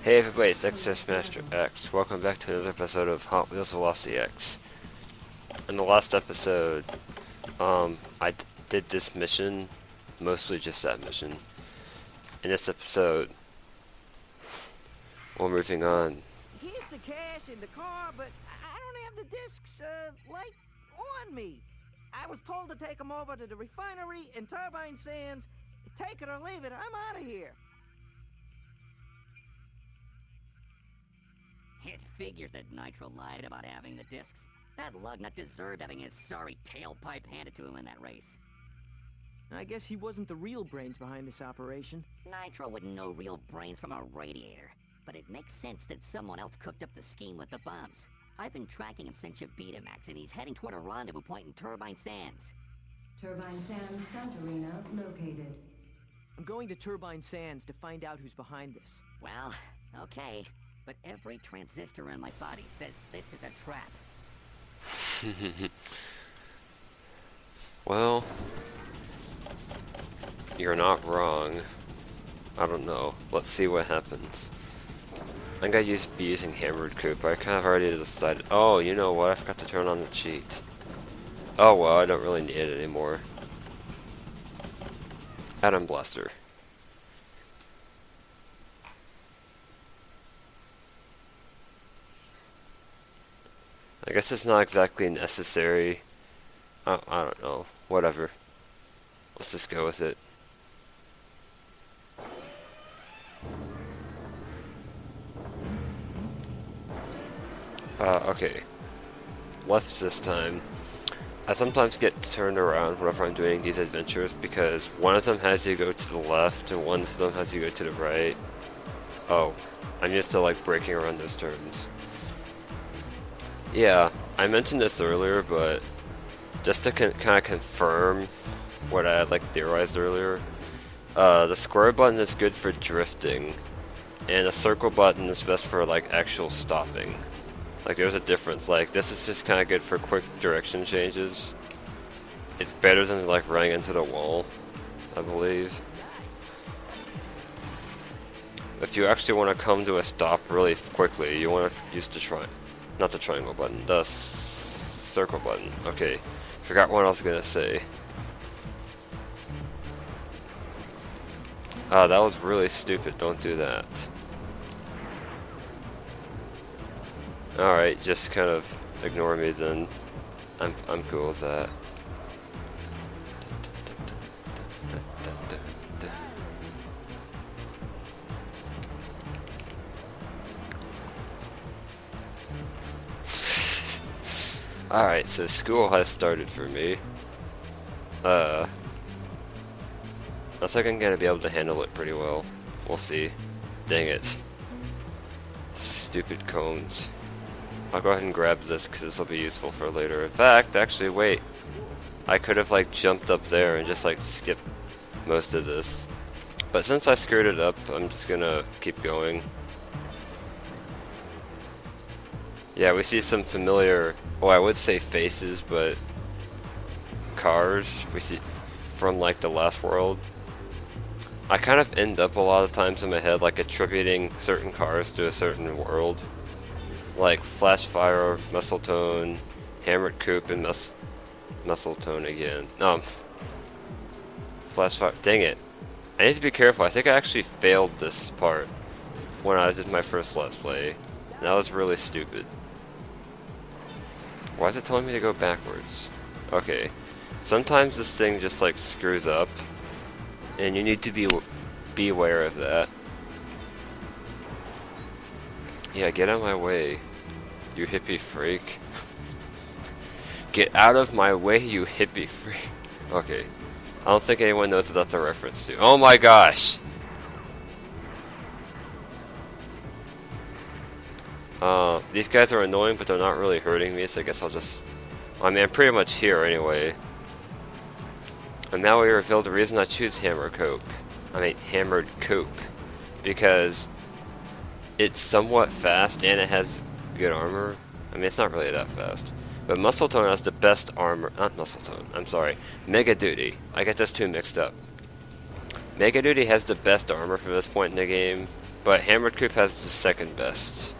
Hey everybody, it's XS Master X. Welcome back to another episode of Hot Wheels Velocity X. In the last episode, did this mission, mostly just that mission. In this episode, we're moving on. Here's the cash in the car, but I don't have the discs, on me. I was told to take them over to the refinery in Turbine Sands. Take it or leave it, I'm out of here. It figures that Nitro lied about having the discs. That lugnut deserved having his sorry tailpipe handed to him in that race. I guess he wasn't the real brains behind this operation. Nitro wouldn't know real brains from a radiator, but it makes sense that someone else cooked up the scheme with the bombs. I've been tracking him since you beat him, Max, and he's heading toward a rendezvous point in Turbine Sands. Turbine Sands Stunt Arena located. I'm going to Turbine Sands to find out who's behind this. Well, okay. But every transistor in my body says this is a trap. Well, you're not wrong. I don't know. Let's see what happens. I'm gonna be using Hammered Coupe. I kind of already decided. Oh, you know what? I forgot to turn on the cheat. Oh well, I don't really need it anymore. Atom Blaster. I guess it's not exactly necessary. I don't know. Whatever. Let's just go with it. Okay. Left this time. I sometimes get turned around whenever I'm doing these adventures because one of them has you go to the left and one of them has you go to the right. Oh. I'm used to like breaking around those turns. Yeah, I mentioned this earlier, but just to kind of confirm what I had like theorized earlier, the square button is good for drifting, and the circle button is best for like actual stopping. Like there's a difference. Like this is just kind of good for quick direction changes. It's better than like running into the wall, I believe. If you actually want to come to a stop really quickly, you want to use the not the triangle button, the circle button. Okay, forgot what I was gonna say. That was really stupid. Don't do that. Alright, just kind of ignore me then. I'm cool with that. Alright, so school has started for me. Looks like I'm gonna be able to handle it pretty well. We'll see. Dang it. Stupid cones. I'll go ahead and grab this because this will be useful for later. In fact, actually, wait. I could have like jumped up there and just like skipped most of this. But since I screwed it up, I'm just gonna keep going. Yeah, we see some familiar, well, I would say faces, but cars we see from like the last world. I kind of end up a lot of times in my head like attributing certain cars to a certain world. Like Flashfire, Mistletoe, Hammered Coupe, and Mistletoe again. Flashfire, dang it. I need to be careful. I think I actually failed this part when I did my first Let's Play. That was really stupid. Why is it telling me to go backwards? Okay. Sometimes this thing just like screws up, and you need to be aware of that. Yeah, get out of my way, you hippie freak. Get out of my way, you hippie freak. Okay. I don't think anyone knows what that's a reference to. Oh my gosh! These guys are annoying, but they're not really hurting me, so I guess I'll just... I mean, I'm pretty much here anyway. And now we reveal the reason I choose Hammered Coupe. Because it's somewhat fast and it has good armor. I mean, it's not really that fast. But Mistletoe has the best armor... Not Mistletoe, I'm sorry. Mega Duty. I get those two mixed up. Mega Duty has the best armor for this point in the game. but Hammered Coupe has the second best.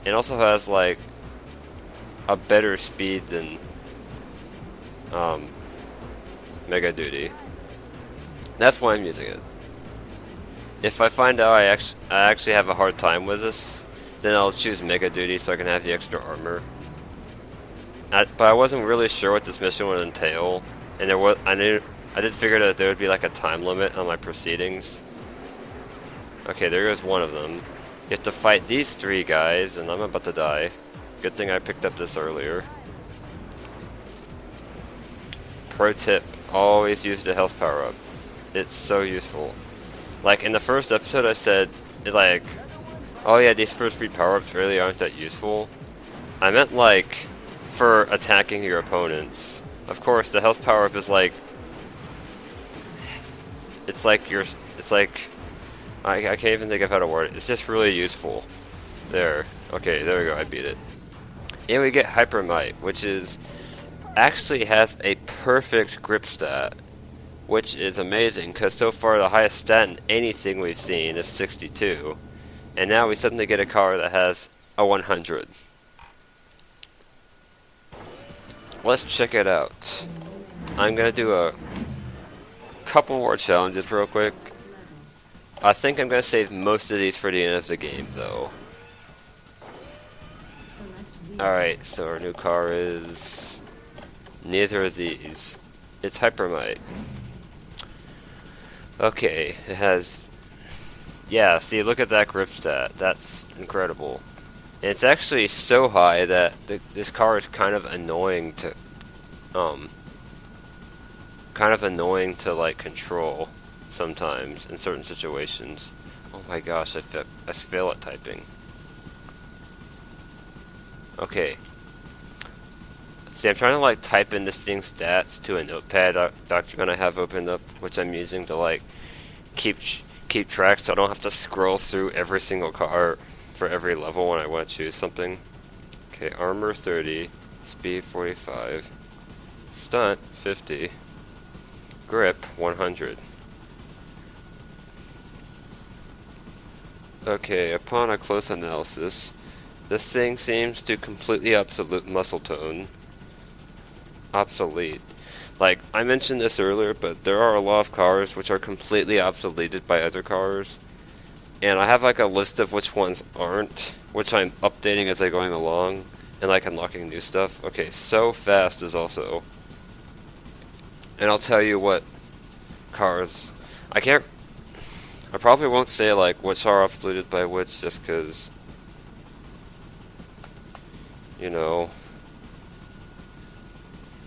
It also has like a better speed than Mega Duty. That's why I'm using it. If I find out I actually have a hard time with this, then I'll choose Mega Duty so I can have the extra armor. But I wasn't really sure what this mission would entail, and I did figure that there would be like a time limit on my proceedings. Okay, there goes one of them. You have to fight these 3 guys, and I'm about to die. Good thing I picked up this earlier. Pro tip, always use the health power up. It's so useful. Like in the first episode I said, like, oh yeah, these first 3 power-ups really aren't that useful. I meant like, for attacking your opponents. Of course, the health power-up is like, I can't even think of how to word it. It's just really useful. There. Okay, there we go, I beat it. And we get Hypermite, which actually has a perfect grip stat, which is amazing, because so far the highest stat in anything we've seen is 62. And now we suddenly get a car that has a 100. Let's check it out. I'm going to do a couple more challenges real quick. I think I'm going to save most of these for the end of the game, though. Alright, so our new car is neither of these. It's Hypermite. Okay, it has... Yeah, see, look at that grip stat. That's incredible. And it's actually so high that this car is kind of annoying to... like, control sometimes in certain situations. Oh my gosh, I fail at typing. Okay. See, I'm trying to like type in this thing's stats to a notepad document I have opened up, which I'm using to like keep track, so I don't have to scroll through every single car for every level when I want to choose something. Okay, armor 30, speed 45, stunt 50, grip 100. Okay, upon a close analysis, this thing seems to completely obsolete muscle tone. Obsolete. Like, I mentioned this earlier, but there are a lot of cars which are completely obsoleted by other cars. And I have like a list of which ones aren't, which I'm updating as I'm going along, and like unlocking new stuff. Okay, So Fast is also. And I'll tell you what cars... I probably won't say like which are obsoleted by which, just because... You know,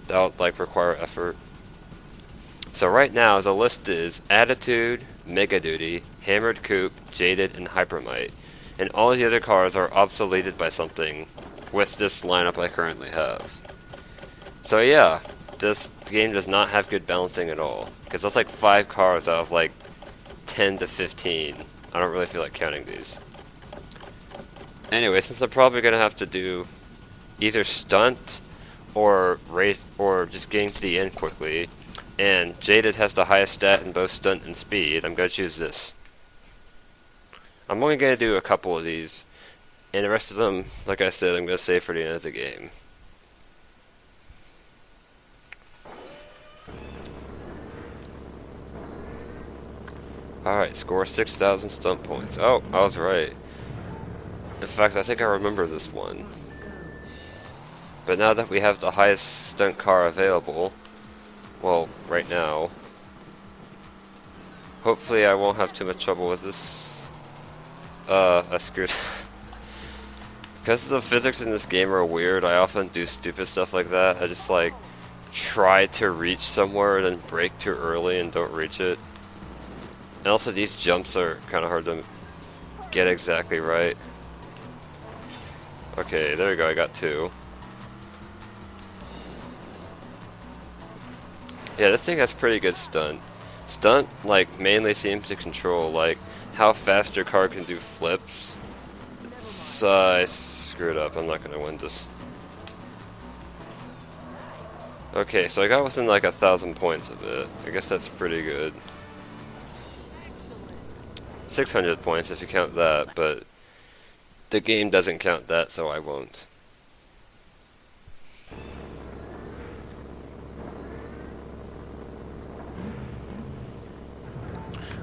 that would like require effort. So right now the list is Attitude, Mega Duty, Hammered Coupe, Jaded, and Hypermite. And all the other cars are obsoleted by something with this lineup I currently have. So yeah, this game does not have good balancing at all. Because that's like 5 cars out of like 10 to 15. I don't really feel like counting these. Anyway, since I'm probably going to have to do either stunt or race, or just getting to the end quickly, and Jaded has the highest stat in both stunt and speed, I'm going to choose this. I'm only going to do a couple of these, and the rest of them, like I said, I'm going to save for the end of the game. Alright, score 6,000 stunt points. Oh, I was right. In fact, I think I remember this one. But now that we have the highest stunt car available, well, right now, hopefully I won't have too much trouble with this. I screwed. Because the physics in this game are weird, I often do stupid stuff like that. I just like try to reach somewhere and then brake too early and don't reach it. And also these jumps are kind of hard to get exactly right. Okay, there we go, I got 2. Yeah, this thing has pretty good stunt. Stunt, like, mainly seems to control, like, how fast your car can do flips. I screwed up, I'm not gonna win this. Okay, so I got within like 1,000 points of it. I guess that's pretty good. 600 points if you count that, but the game doesn't count that, so I won't.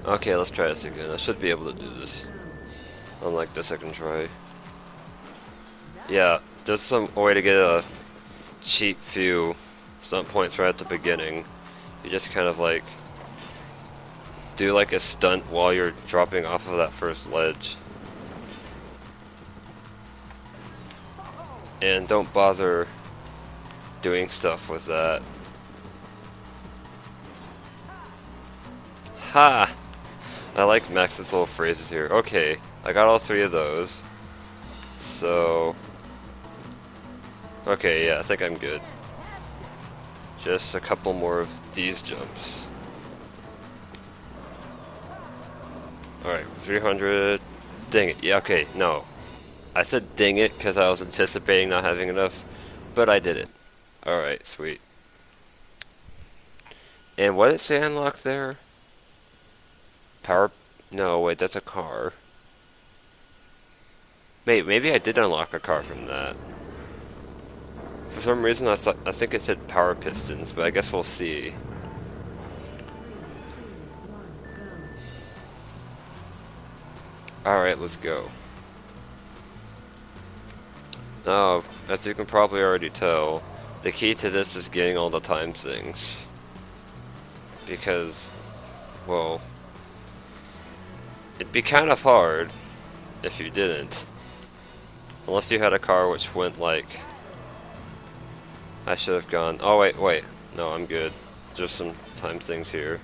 Okay, let's try this again. I should be able to do this. Unlike the second try. Yeah, there's some way to get a cheap few stunt points right at the beginning. You just kind of like do like a stunt while you're dropping off of that first ledge. And don't bother doing stuff with that. Ha! I like Max's little phrases here. Okay, I got all 3 of those. So... okay, yeah, I think I'm good. Just a couple more of these jumps. Alright, 300. Dang it. Yeah, okay, no. I said dang it because I was anticipating not having enough, but I did it. Alright, sweet. And what did it say unlocked there? Power... no, wait, that's a car. Wait, maybe I did unlock a car from that. For some reason I think it said power pistons, but I guess we'll see. Alright, let's go. Now, as you can probably already tell, the key to this is getting all the time things. Because, well, it'd be kind of hard if you didn't. Unless you had a car which went like... I should have gone... oh wait. No, I'm good. Just some time things here.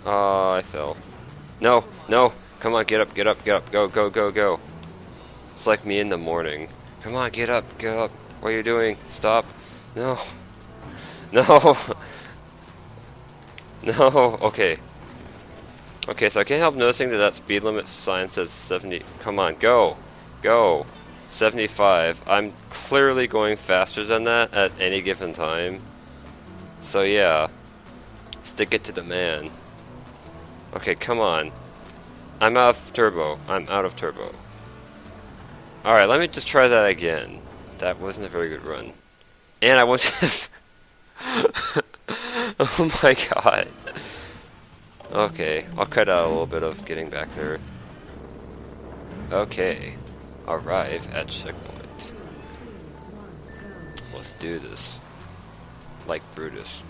Oh, I fell. No! Come on, get up, go. It's like me in the morning. Come on, get up. What are you doing? Stop. No. Okay, so I can't help noticing that speed limit sign says 70. Come on, go. 75. I'm clearly going faster than that at any given time. So yeah, stick it to the man. Okay, come on. I'm out of turbo. Alright, let me just try that again. That wasn't a very good run. And I went to... oh my god. Okay, I'll cut out a little bit of getting back there. Okay, arrive at checkpoint. Let's do this. Like Brutus.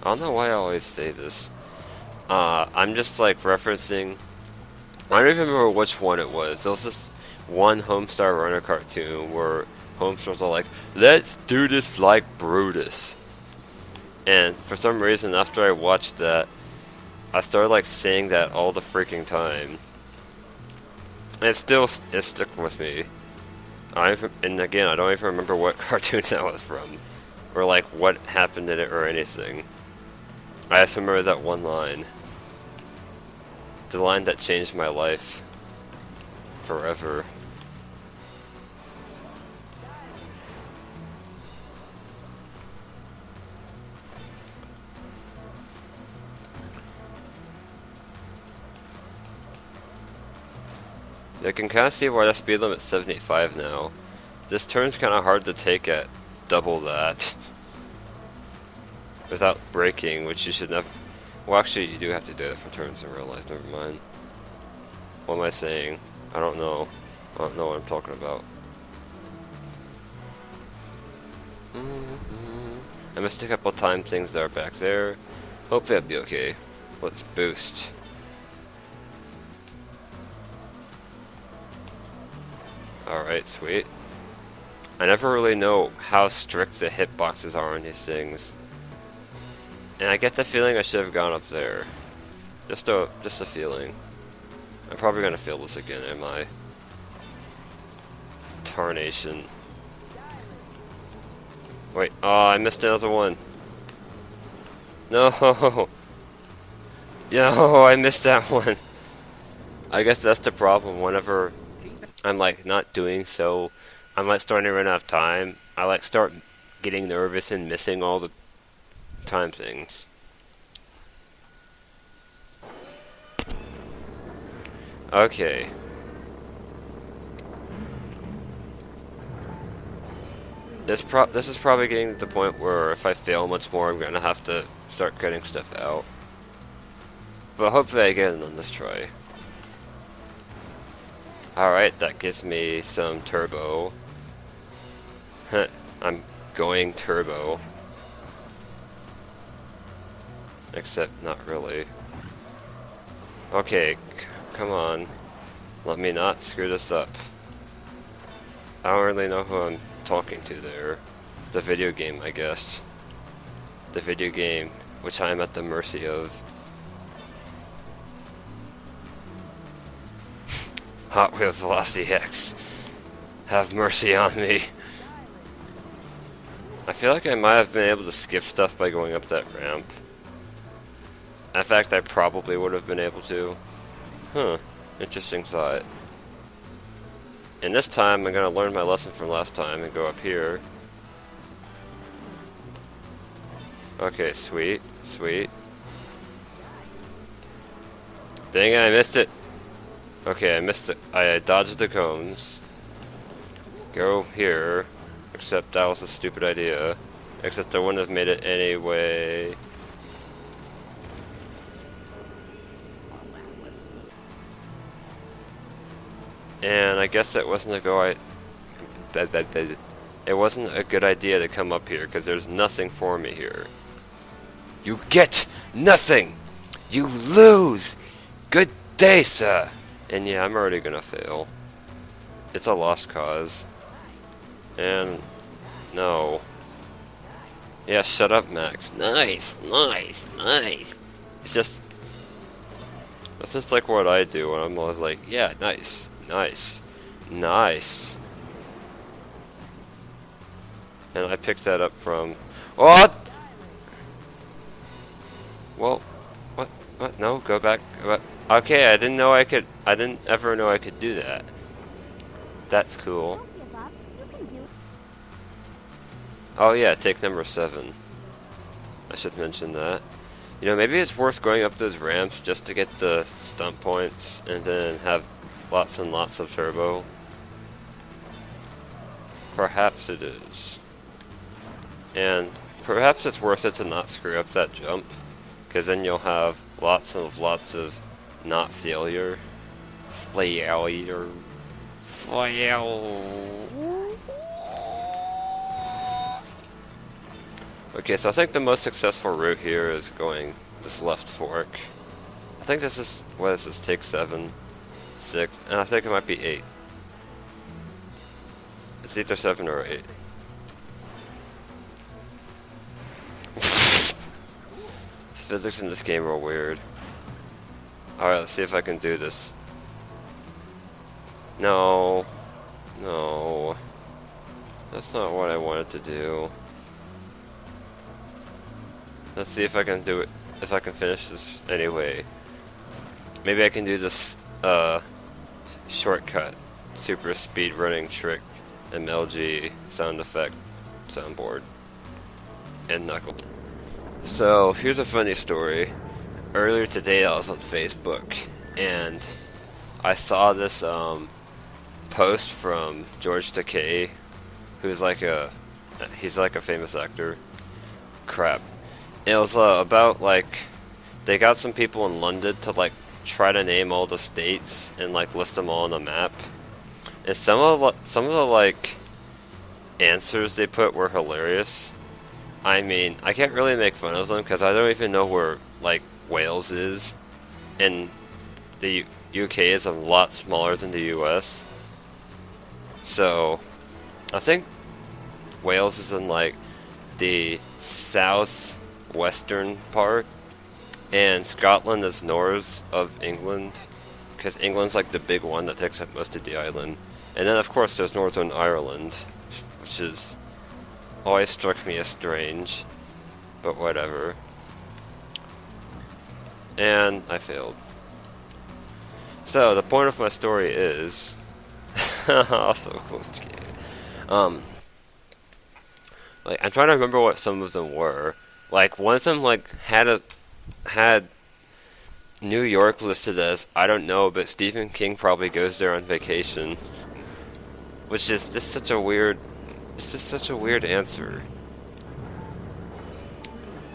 I don't know why I always say this. I'm just like referencing... I don't even remember which one it was. There was this one Homestar Runner cartoon where Homestars are like, let's do this like Brutus. And for some reason, after I watched that, I started like saying that all the freaking time. And it stuck with me. And again, I don't even remember what cartoon that was from. Or like what happened in it or anything. I just remember that one line. The line that changed my life forever. I can kind of see why the speed limit's 75 now. This turn's kind of hard to take at double that. Without braking, which you should never... well, actually, you do have to do it for turns in real life, never mind. What am I saying? I don't know. I don't know what I'm talking about. I missed a couple time things that are back there. Hopefully that'll be okay. Let's boost. Alright, sweet. I never really know how strict the hitboxes are on these things. And I get the feeling I should have gone up there. Just a feeling. I'm probably gonna fail this again, am I? Tarnation. Wait, oh, I missed another one. No! Yo, I missed that one. I guess that's the problem. Whenever I'm like not doing so, I'm like starting to run out of time. I like start getting nervous and missing all the time things. Okay. This is probably getting to the point where if I fail much more, I'm gonna have to start cutting stuff out. But hopefully I get it on this try. Alright, that gives me some turbo. I'm going turbo. Except not really. Okay, come on. Let me not screw this up. I don't really know who I'm talking to there. The video game, I guess. The video game, which I am at the mercy of. Hot Wheels Velocity X. Have mercy on me. I feel like I might have been able to skip stuff by going up that ramp. In fact, I probably would have been able to. Huh. Interesting thought. And this time, I'm gonna learn my lesson from last time and go up here. Okay, sweet. Sweet. Dang it, I missed it. Okay, I missed it. I dodged the cones. Go here. Except that was a stupid idea. Except I wouldn't have made it anyway. And I guess it wasn't it wasn't a good idea to come up here because there's nothing for me here. You get nothing. You lose. Good day, sir. And yeah, I'm already gonna fail. It's a lost cause. And no. Yeah, shut up, Max. Nice, nice, nice. It's just that's just like what I do when I'm always like, yeah, nice, nice, nice. And I picked that up from what? Well, what? No, go back. Go back. Okay, I didn't know I could. I didn't ever know I could do that. That's cool. Oh yeah, take number 7. I should mention that. You know, maybe it's worth going up those ramps just to get the stunt points and then have lots and lots of turbo. Perhaps it is. And perhaps it's worth it to not screw up that jump, because then you'll have lots of not failure. Failure. Okay, so I think the most successful route here is going this left fork. I think this is, what is this, take 7, 6, and I think it might be 8. It's either 7 or 8. The physics in this game are weird. Alright, let's see if I can do this. No. No. That's not what I wanted to do. Let's see if I can do it, if I can finish this anyway. Maybe I can do this, shortcut, super speed running trick, MLG sound effect, soundboard, and knuckle. So, here's a funny story. Earlier today I was on Facebook, and I saw this, post from George Takei, who's like he's like a famous actor. Crap. It was about like they got some people in London to like try to name all the states and like list them all on the map. And some of the like answers they put were hilarious. I mean, I can't really make fun of them because I don't even know where like Wales is, and the UK is a lot smaller than the US. So I think Wales is in like the southwestern part, and Scotland is north of England, because England's like the big one that takes up most of the island. And then of course there's Northern Ireland, which is always struck me as strange, but whatever. and I failed. So the point of my story is, also close to game. Like I'm trying to remember what some of them were. Like one of them like had New York listed as I don't know, but Stephen King probably goes there on vacation, which is just such a weird. It's just such a weird answer.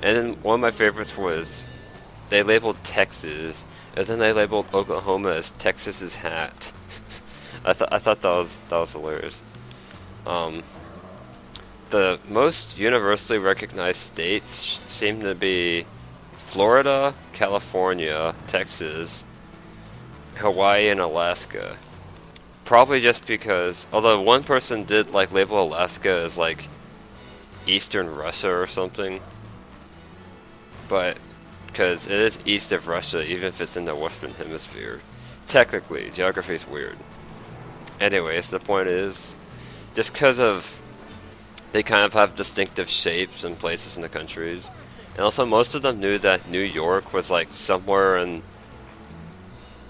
And then one of my favorites was they labeled Texas, and then they labeled Oklahoma as Texas's hat. I thought that was hilarious. The most universally recognized states seem to be Florida, California, Texas, Hawaii, and Alaska. Probably just because, although one person did like label Alaska as like Eastern Russia or something, but because it is east of Russia, even if it's in the Western Hemisphere. Technically, geography is weird. Anyways, the point is, just because of they kind of have distinctive shapes and places in the countries, and also most of them knew that New York was like somewhere in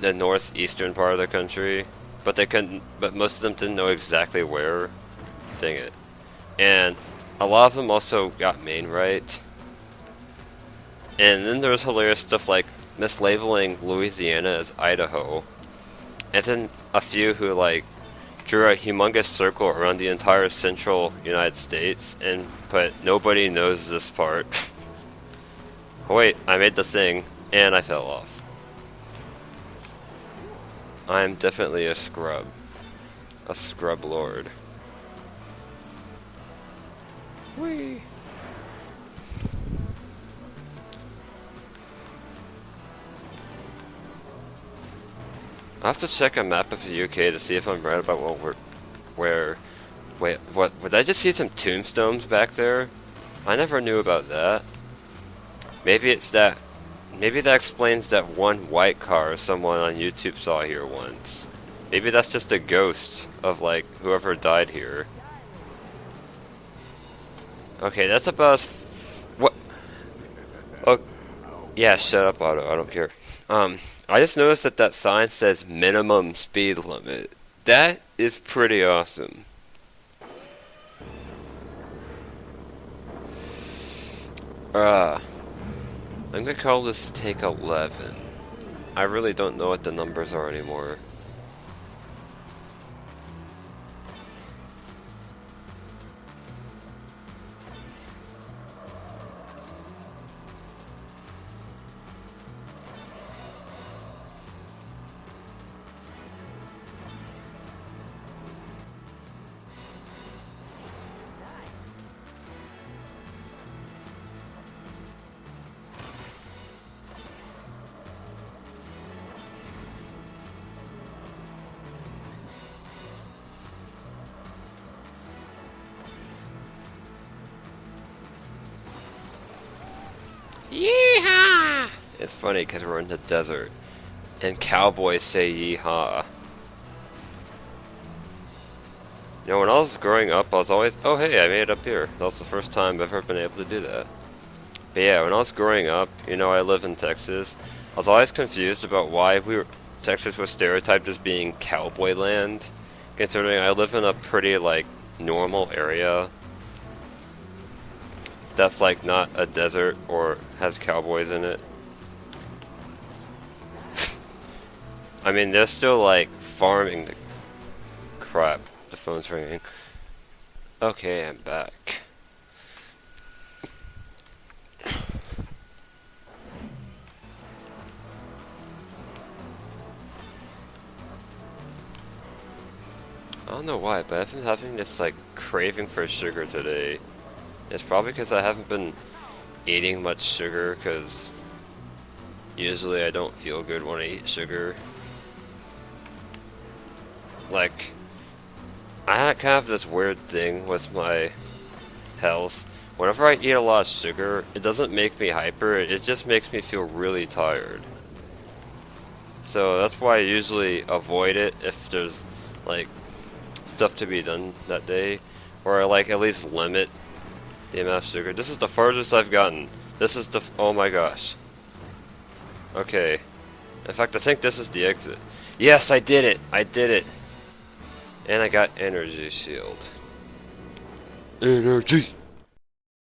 the northeastern part of the country, but they couldn't. But most of them didn't know exactly where. Dang it! And a lot of them also got Maine right. And then there was hilarious stuff like mislabeling Louisiana as Idaho, and then a few who like drew a humongous circle around the entire central United States and put nobody knows this part. Oh, wait, I made the thing and I fell off. I'm definitely a scrub lord. Whee! I have to check a map of the UK to see if I'm right about where. Wait, what? Would I just see some tombstones back there? I never knew about that. Maybe it's that. Maybe that explains that one white car someone on YouTube saw here once. Maybe that's just a ghost of like whoever died here. Okay, that's about as. What? Oh, yeah. Shut up, Otto. I don't care. I just noticed that sign says minimum speed limit. That is pretty awesome. I'm gonna call this take 11. I really don't know what the numbers are anymore. Yeehaw! It's funny because we're in the desert, and cowboys say yeehaw. You know, when I was growing up, I was always, oh hey, I made it up here. That was the first time I've ever been able to do that. But yeah, when I was growing up, you know, I live in Texas. I was always confused about why Texas was stereotyped as being cowboy land, considering I live in a pretty like normal area that's like not a desert or has cowboys in it. I mean, they're still like farming the crap. The phone's ringing. Okay, I'm back. I don't know why, but I've been having this like craving for sugar today. It's probably because I haven't been eating much sugar, because usually I don't feel good when I eat sugar. Like, I kind of have this weird thing with my health. Whenever I eat a lot of sugar, it doesn't make me hyper, it just makes me feel really tired. So that's why I usually avoid it if there's like stuff to be done that day, or like at least limit the amount of sugar. This is the farthest I've gotten. This is the oh my gosh. Okay. In fact, I think this is the exit. Yes, I did it! I did it! And I got energy shield. Energy!